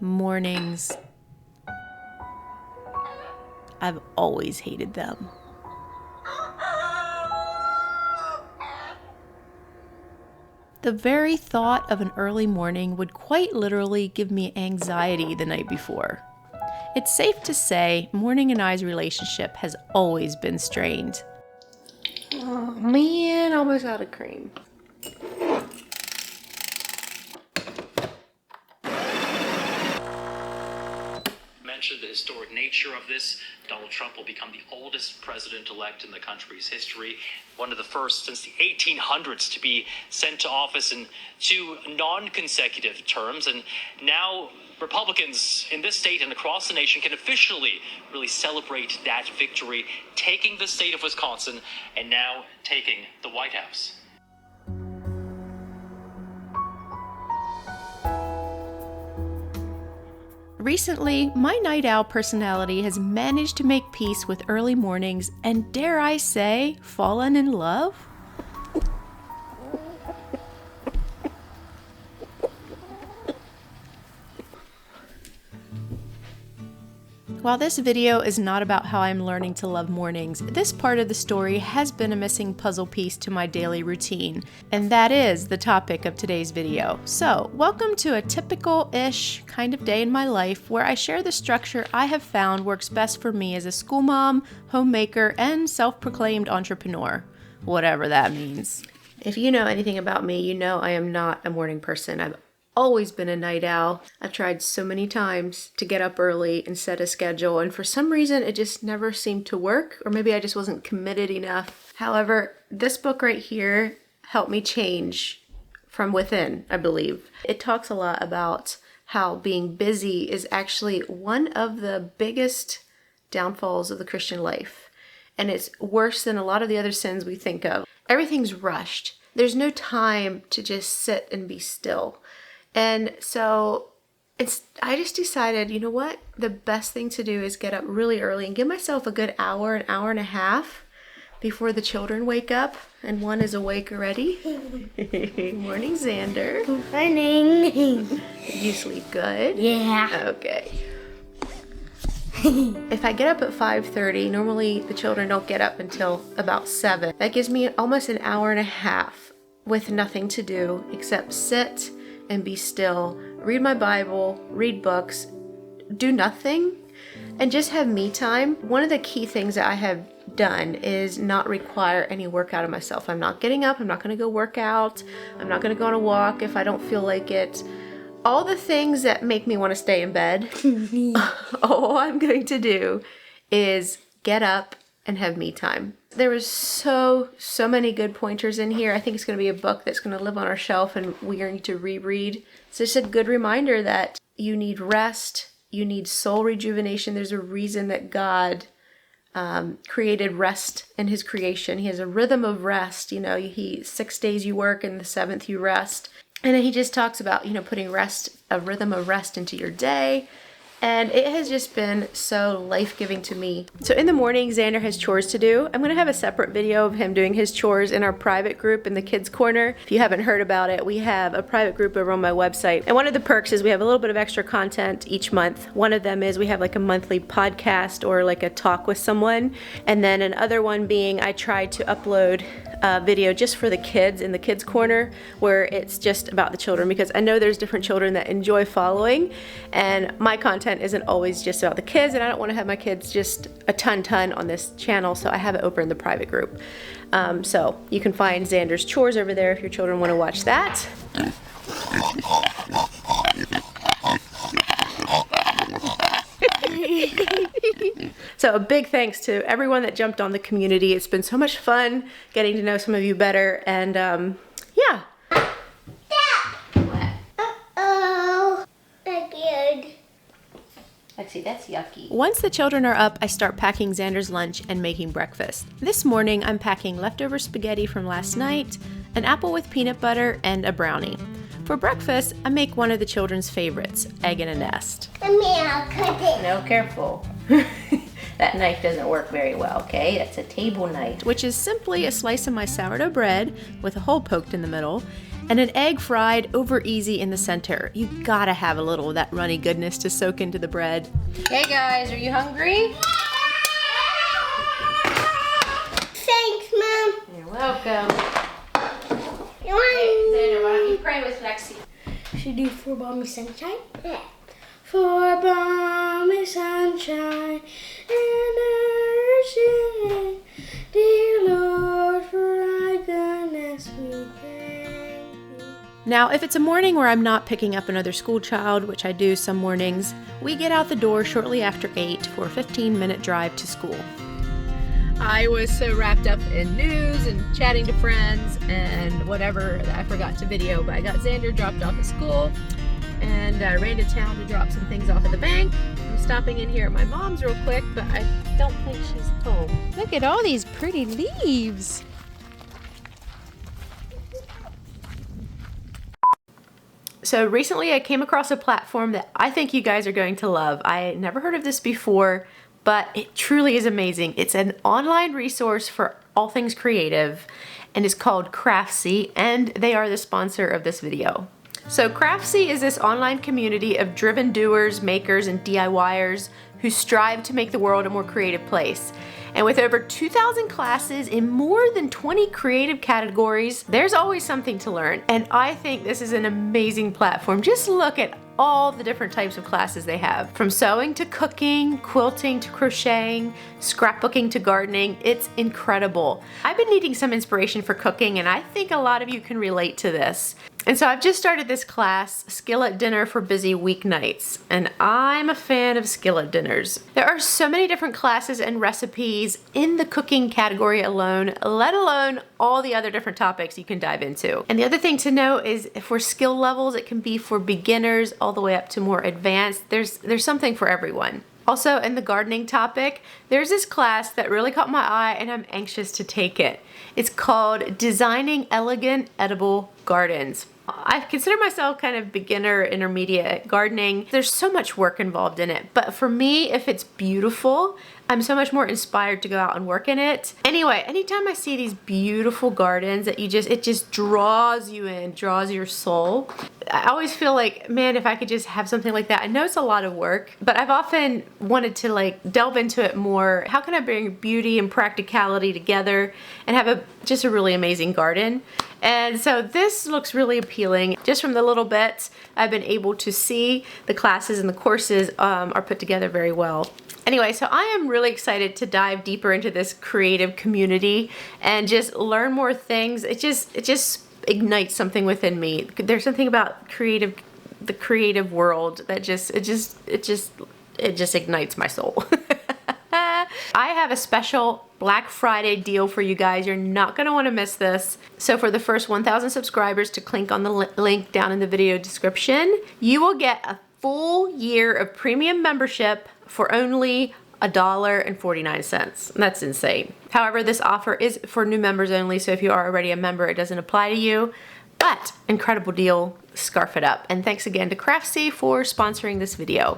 Mornings. I've always hated them. The very thought of an early morning would quite literally give me anxiety the night before. It's safe to say Morning and I's relationship has always been strained. Oh man, almost out of cream. Mentioned the historic nature of this. Donald Trump will become the oldest president-elect in the country's history, one of the first since the 1800s to be sent to office in 2 non-consecutive terms. And now Republicans in this state and across the nation can officially really celebrate that victory, taking the state of Wisconsin and now taking the White House. Recently, my night owl personality has managed to make peace with early mornings and, dare I say, fallen in love? While this video is not about how I'm learning to love mornings, this part of the story has been a missing puzzle piece to my daily routine, and that is the topic of today's video. So, welcome to a typical-ish kind of day in my life where I share the structure I have found works best for me as a school mom, homemaker, and self-proclaimed entrepreneur, whatever that means. If you know anything about me, you know I am not a morning person. I've always been a night owl. I've tried so many times to get up early and set a schedule, and for some reason it just never seemed to work, or maybe I just wasn't committed enough. However, this book right here helped me change from within, I believe. It talks a lot about how being busy is actually one of the biggest downfalls of the Christian life, and it's worse than a lot of the other sins we think of. Everything's rushed. There's no time to just sit and be still. And so I just decided, you know what? The best thing to do is get up really early and give myself a good hour, an hour and a half before the children wake up. And one is awake already. Morning, Xander. Morning. Did you sleep good? Yeah. Okay. If I get up at 5:30, normally the children don't get up until about 7. That gives me almost an hour and a half with nothing to do except sit and be still, read my Bible, read books, do nothing, and just have me time. One of the key things that I have done is not require any work out of myself. I'm not getting up, I'm not gonna go work out, I'm not gonna go on a walk if I don't feel like it. All the things that make me wanna stay in bed, all I'm going to do is get up and have me time. There was so many good pointers in here. I think it's going to be a book that's going to live on our shelf and we're going to reread. It's just a good reminder that you need rest, you need soul rejuvenation. There's a reason that God created rest in his creation. He has a rhythm of rest. You know, 6 days you work and the 7th you rest. And then he just talks about, putting a rhythm of rest into your day. And it has just been so life-giving to me. So in the morning, Xander has chores to do. I'm gonna have a separate video of him doing his chores in our private group in the Kids Corner. If you haven't heard about it, we have a private group over on my website. And one of the perks is we have a little bit of extra content each month. One of them is we have like a monthly podcast or like a talk with someone. And then another one being I try to upload a video just for the kids in the Kids Corner where it's just about the children, because I know there's different children that enjoy following, and my content isn't always just about the kids, and I don't want to have my kids just a ton on this channel, so I have it over in the private group. So you can find Xander's chores over there if your children want to watch that. So a big thanks to everyone that jumped on the community. It's been so much fun getting to know some of you better, and yeah. What? Uh-oh. That's good. Lexi, that's yucky. Once the children are up, I start packing Xander's lunch and making breakfast. This morning, I'm packing leftover spaghetti from last night, an apple with peanut butter, and a brownie. For breakfast, I make one of the children's favorites, egg in a nest. I'll cut it. No, careful. That knife doesn't work very well, okay? That's a table knife. Which is simply a slice of my sourdough bread with a hole poked in the middle, and an egg fried over easy in the center. You gotta have a little of that runny goodness to soak into the bread. Hey guys, are you hungry? Thanks, Mom. You're welcome. You want Xander, why don't you pray with Lexi? Should do for balmy sunshine? Yeah. For balmy sunshine and nourishing, dear Lord, for thy goodness we thank thee. Now, if it's a morning where I'm not picking up another school child, which I do some mornings, we get out the door shortly after 8 for a 15-minute drive to school. I was so wrapped up in news and chatting to friends and whatever that I forgot to video, but I got Xander dropped off at school and I ran to town to drop some things off at the bank. I'm stopping in here at my mom's real quick, but I don't think she's home. Look at all these pretty leaves. So recently I came across a platform that I think you guys are going to love. I never heard of this before, but it truly is amazing. It's an online resource for all things creative and it's called Craftsy, and they are the sponsor of this video. So Craftsy is this online community of driven doers, makers, and DIYers who strive to make the world a more creative place. And with over 2,000 classes in more than 20 creative categories, there's always something to learn. And I think this is an amazing platform. Just look at all the different types of classes they have. From sewing to cooking, quilting to crocheting, scrapbooking to gardening. It's incredible. I've been needing some inspiration for cooking and I think a lot of you can relate to this. And so I've just started this class, Skillet Dinner for Busy Weeknights, and I'm a fan of skillet dinners. There are so many different classes and recipes in the cooking category alone, let alone all the other different topics you can dive into. And the other thing to note is for skill levels, it can be for beginners all the way up to more advanced. There's something for everyone. Also, in the gardening topic, there's this class that really caught my eye and I'm anxious to take it. It's called Designing Elegant Edible Gardens. I consider myself kind of beginner, intermediate at gardening. There's so much work involved in it, but for me, if it's beautiful, I'm so much more inspired to go out and work in it. Anyway, anytime I see these beautiful gardens that it just draws you in, draws your soul. I always feel like, man, if I could just have something like that. I know it's a lot of work, but I've often wanted to like delve into it more. How can I bring beauty and practicality together and have just a really amazing garden? And so this looks really appealing. Just from the little bits I've been able to see, the classes and the courses are put together very well. Anyway, so I am really excited to dive deeper into this creative community and just learn more things. It just ignites something within me. There's something about the creative world that just ignites my soul. I have a special Black Friday deal for you guys. You're not going to want to miss this. So for the first 1,000 subscribers, to click on the link down in the video description, you will get a full year of premium membership for only $1.49. That's insane. However, this offer is for new members only, so if you are already a member, it doesn't apply to you. But incredible deal, scarf it up. And thanks again to Craftsy for sponsoring this video.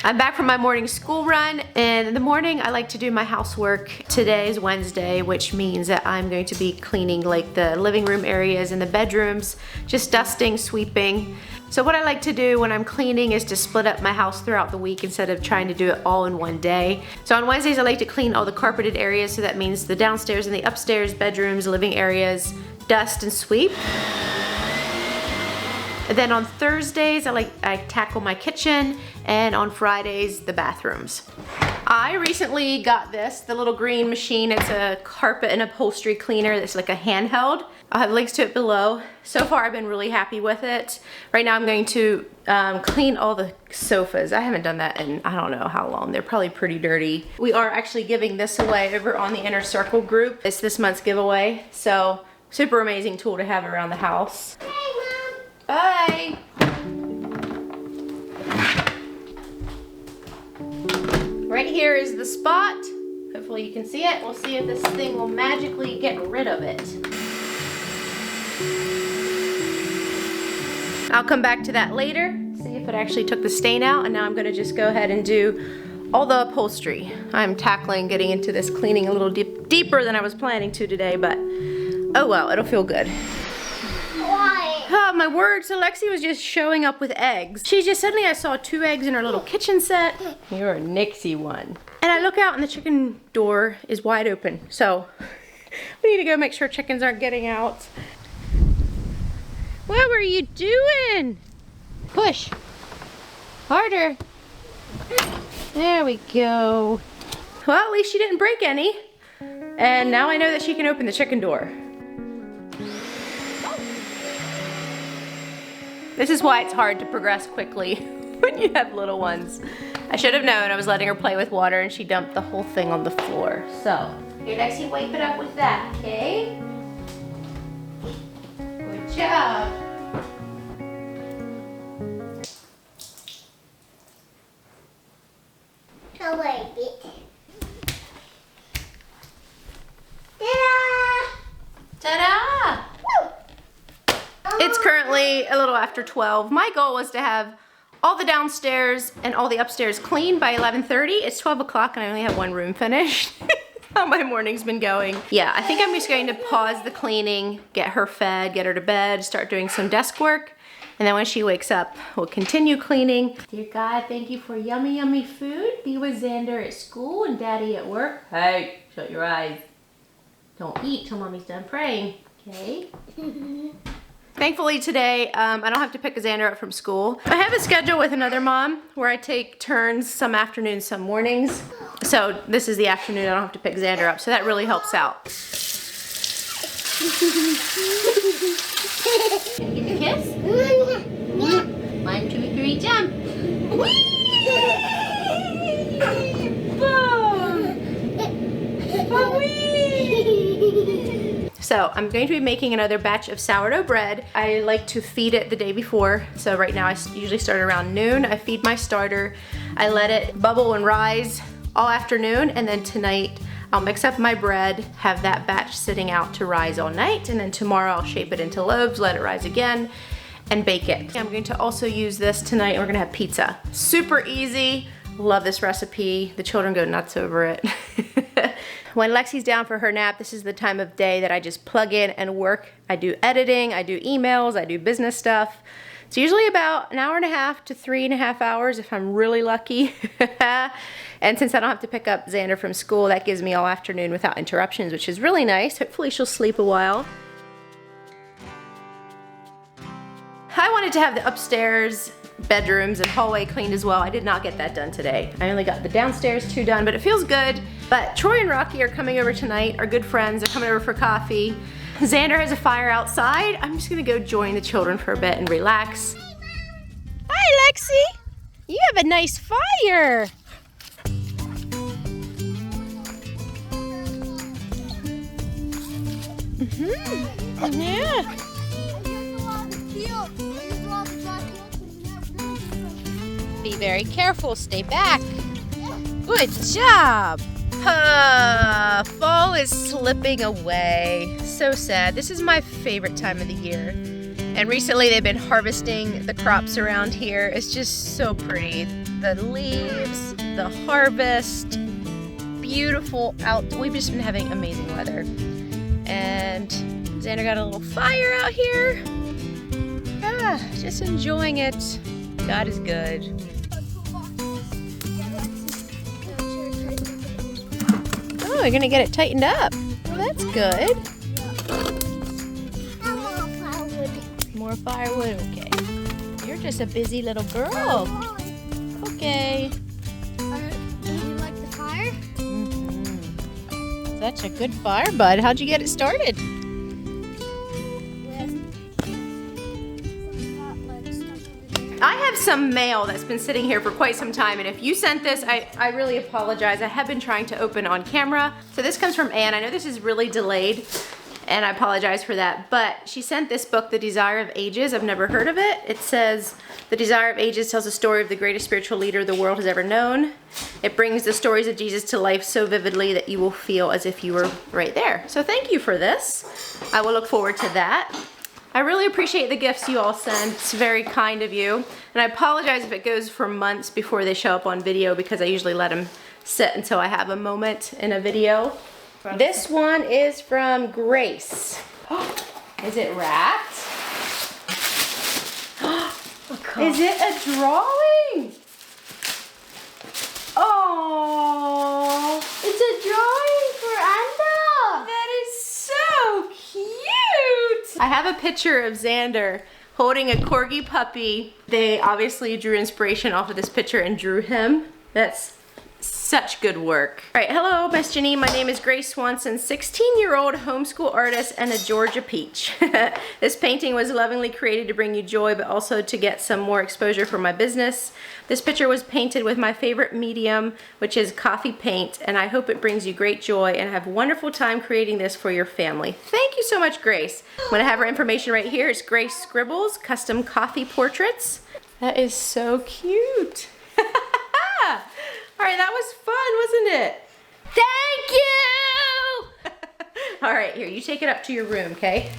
I'm back from my morning school run, and in the morning I like to do my housework. Today is Wednesday, which means that I'm going to be cleaning like the living room areas and the bedrooms, just dusting, sweeping. So what I like to do when I'm cleaning is to split up my house throughout the week instead of trying to do it all in one day. So on Wednesdays I like to clean all the carpeted areas, so that means the downstairs and the upstairs bedrooms, living areas, dust and sweep. And then on Thursdays, I tackle my kitchen, and on Fridays, the bathrooms. I recently got the little green machine. It's a carpet and upholstery cleaner. It's like a handheld. I'll have links to it below. So far, I've been really happy with it. Right now, I'm going to clean all the sofas. I haven't done that in I don't know how long. They're probably pretty dirty. We are actually giving this away over on the Inner Circle group. It's this month's giveaway. So super amazing tool to have around the house. Bye! Right here is the spot. Hopefully you can see it. We'll see if this thing will magically get rid of it. I'll come back to that later, see if it actually took the stain out, and now I'm gonna just go ahead and do all the upholstery. I'm tackling getting into this cleaning a little deeper than I was planning to today, but oh well, it'll feel good. Why? Oh, my word. So Lexi was just showing up with eggs. Suddenly I saw 2 eggs in her little kitchen set. You're a Nixie one. And I look out and the chicken door is wide open. So we need to go make sure chickens aren't getting out. What were you doing? Push. Harder. There we go. Well, at least she didn't break any. And now I know that she can open the chicken door. This is why it's hard to progress quickly when you have little ones. I should have known. I was letting her play with water and she dumped the whole thing on the floor. So, here, Lexi, wipe it up with that, okay? Good job. I'll wipe it. Ta-da! Ta-da! It's currently a little after 12. My goal was to have all the downstairs and all the upstairs clean by 11:30. It's 12 o'clock and I only have 1 room finished. How my morning's been going. Yeah, I think I'm just going to pause the cleaning, get her fed, get her to bed, start doing some desk work. And then when she wakes up, we'll continue cleaning. Dear God, thank you for yummy, yummy food. Be with Xander at school and Daddy at work. Hey, shut your eyes. Don't eat till Mommy's done praying, okay? Thankfully today, I don't have to pick Xander up from school. I have a schedule with another mom where I take turns some afternoons, some mornings. So this is the afternoon, I don't have to pick Xander up, so that really helps out. Give a kiss? 1, 2, 3, jump. So I'm going to be making another batch of sourdough bread. I like to feed it the day before. So right now I usually start around noon. I feed my starter. I let it bubble and rise all afternoon, and then tonight I'll mix up my bread, have that batch sitting out to rise all night, and then tomorrow I'll shape it into loaves, let it rise again, and bake it. I'm going to also use this tonight, and we're gonna have pizza. Super easy, love this recipe. The children go nuts over it. When Lexi's down for her nap, this is the time of day that I just plug in and work. I do editing, I do emails, I do business stuff. It's usually about 1.5 hours to 3.5 hours if I'm really lucky. And since I don't have to pick up Xander from school, that gives me all afternoon without interruptions, which is really nice. Hopefully she'll sleep a while. I wanted to have the upstairs bedrooms and hallway cleaned as well. I did not get that done today. I only got the downstairs 2 done, but it feels good. But Troy and Rocky are coming over tonight, our good friends. They're coming over for coffee. Xander has a fire outside. I'm just gonna go join the children for a bit and relax. Hi, Lexi. You have a nice fire. Yeah. Be very careful, stay back. Good job. Fall is slipping away. So sad. This is my favorite time of the year. And recently they've been harvesting the crops around here. It's just so pretty. The leaves, the harvest, beautiful out. We've just been having amazing weather. And Xander got a little fire out here. Just enjoying it. God is good. Oh, you're gonna get it tightened up. Well, that's good. More firewood, okay. You're just a busy little girl. Okay. Do you like the fire? Mm-hmm. Such a good fire, bud. How'd you get it started? I have some mail that's been sitting here for quite some time, and if you sent this, I really apologize. I have been trying to open on camera. So this comes from Anne. I know this is really delayed, and I apologize for that, but she sent this book, The Desire of Ages. I've never heard of it. It says, The Desire of Ages tells the story of the greatest spiritual leader the world has ever known. It brings the stories of Jesus to life so vividly that you will feel as if you were right there. So thank you for this. I will look forward to that. I really appreciate the gifts you all send. It's very kind of you. And I apologize if it goes for months before they show up on video, because I usually let them sit until I have a moment in a video. This one is from Grace. Is it wrapped? Is it a drawing? Oh, It's a drawing for Anda. that is so cute. I have a picture of Xander holding a corgi puppy. They obviously drew inspiration off of this picture and drew him. That's such good work. All right, hello, Miss Jenny. My name is Grace Swanson, 16-year-old homeschool artist and a Georgia peach. This painting was lovingly created to bring you joy, but also to get some more exposure for my business. This picture was painted with my favorite medium, which is coffee paint, and I hope it brings you great joy and have a wonderful time creating this for your family. Thank you so much, Grace. I'm gonna have her information right here. It's Grace Scribbles, custom coffee portraits. That is so cute. All right, that was fun, wasn't it? Thank you. All right, here, you take it up to your room, okay?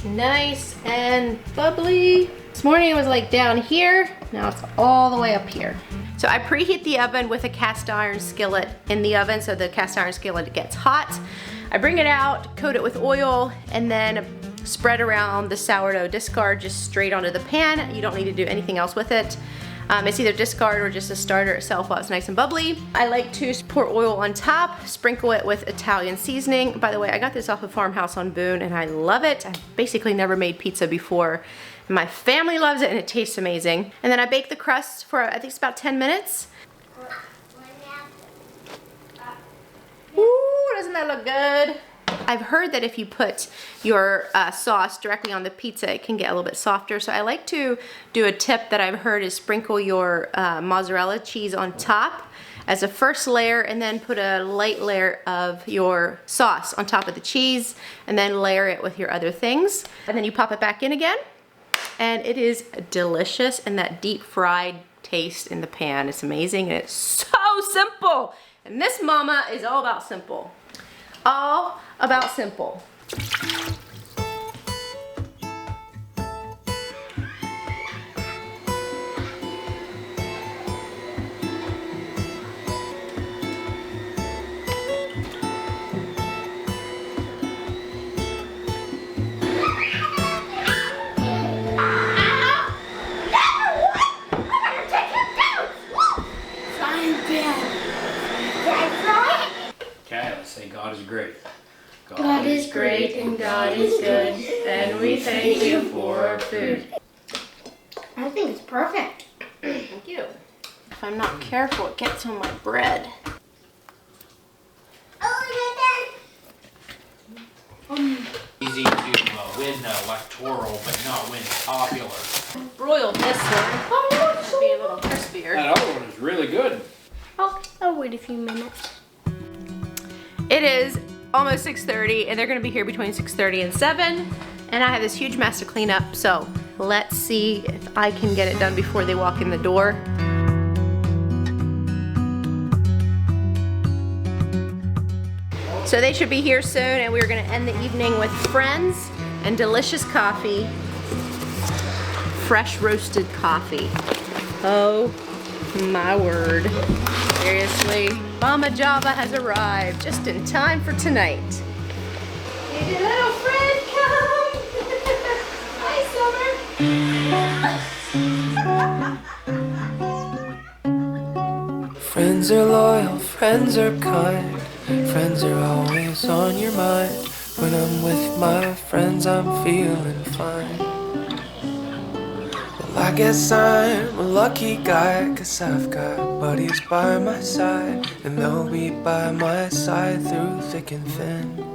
Nice and bubbly. This morning it was like down here, now it's all the way up here. So I preheat the oven with a cast iron skillet in the oven so the cast iron skillet gets hot. I bring it out, coat it with oil, and then spread around the sourdough discard just straight onto the pan. You don't need to do anything else with it. It's either discard or just a starter itself while it's nice and bubbly. I like to pour oil on top, sprinkle it with Italian seasoning. By the way, I got this off of Farmhouse on Boone and I love it. I've basically never made pizza before. My family loves it and it tastes amazing. And then I bake the crust for I think it's about 10 minutes. Ooh, doesn't that look good? I've heard that if you put your sauce directly on the pizza, it can get a little bit softer. So I like to do a tip that I've heard is sprinkle your mozzarella cheese on top as a first layer and then put a light layer of your sauce on top of the cheese and then layer it with your other things. And then you pop it back in again and it is delicious, and that deep fried taste in the pan is amazing and it's so simple. And this mama is all about simple. All about simple. God is great. God is great and God is good, and we thank you for our food. I think it's perfect. Thank you. If I'm not careful, it gets on my bread. Easy to win electoral, but not win popular. Broiled this one. Should be a little crispier. That other one is really good. I'll wait a few minutes. It is almost 6:30 and they're gonna be here between 6:30 and 7. And I have this huge mess to clean up, so let's see if I can get it done before they walk in the door. So they should be here soon and we're gonna end the evening with friends and delicious coffee. Fresh roasted coffee. Oh my word. Seriously, Mama Java has arrived just in time for tonight. Did your little friend come? Hi, Summer. Friends are loyal, friends are kind. Friends are always on your mind. When I'm with my friends, I'm feeling fine. Well, I guess I'm a lucky guy, 'cause I've got buddies by my side, and they'll be by my side through thick and thin.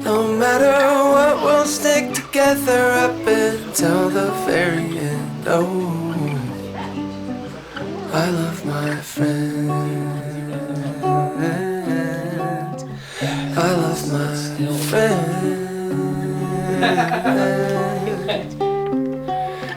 No matter what, we'll stick together up until the very end. Oh, I love my friends. I love my friends.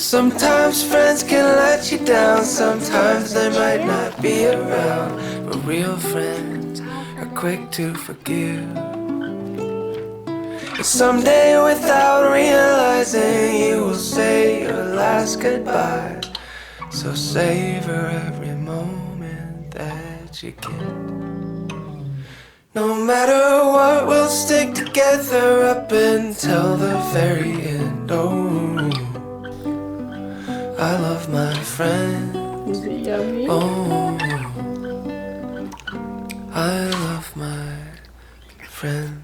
Sometimes friends can let you down, sometimes they might not be around, but real friends are quick to forgive. And someday without realizing you will say your last goodbye. So savor every moment that you get. No matter what, we'll stick together up until the very end. Oh, I love my friends. Is it yummy? Oh, I love my friends.